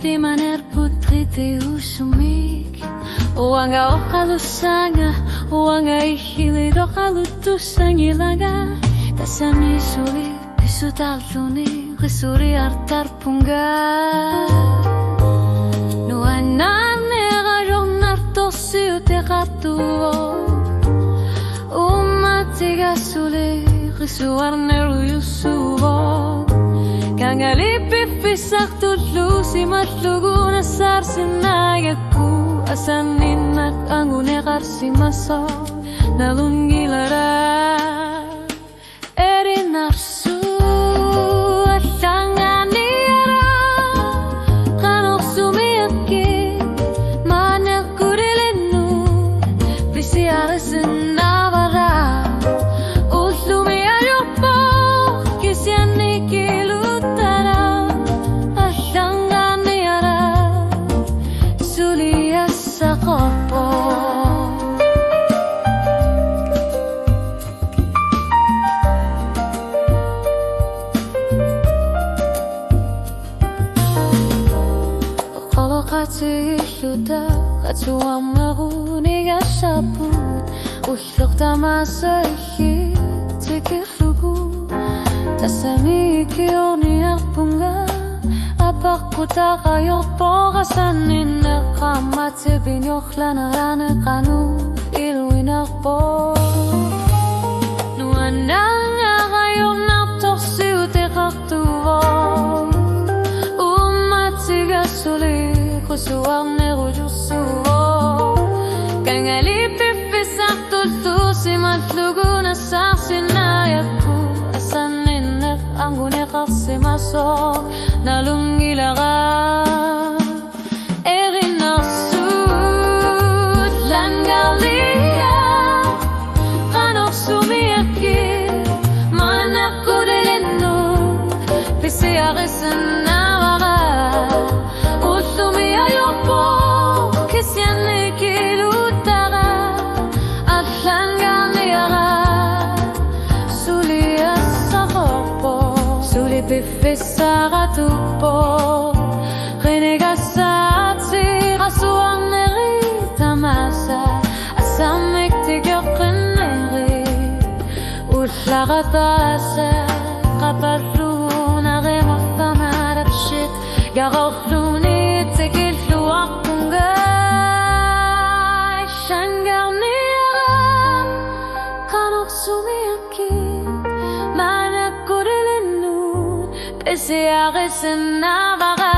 di maner putri te usumik Wanga okalu sanga Wanga ihili dokalu tu sangilaga Tasani suli Pisu taluni Risuri artar punga Nuanane gayon nartosi ute katuo Umatiga suli Risuar neru yusubo Kangalipi fisak tulu Si matlugu nasar sinagaku Asaninak angune karsi maso Nalungilara Eri nafsu Atlanganiara Kanok sumiyaki Manak kurilinu Visi arasin navara Uslumi ayokpo Kisiani kilutara Atlanganiara Sulia sakopo Kati luda katuam lagu niga sabut Uhlok tamasa ihi tikirlugu Tasami kioni alpunga Apakku takayo pokasanin Nakamate binyok lanarane kanu Iluin akpo Nuanang akayon naptoksi utikaktuvo Umatiga sulit Kusuang neruju suo Kangalipi fisak tultu Si matlugu na saksinayaku Asaninak angune kasi maso Nalungilaga Eri naksut Langalia Kanok sumiyaki Manak kurilinu Pisi akisan nawaga Ayokpo Kisiani kilutara Atlanganiara Suli asakokpo Suli pifisara tukpo Renegasati Rasuang neri tamasa Asamek tigyokeneri Utlagatasa Kapaluna remafamarat shit Garofluni Tekil luak punggay Shangarniara Kanok sumiyaki Manak kurilinu Pesi akisin navaga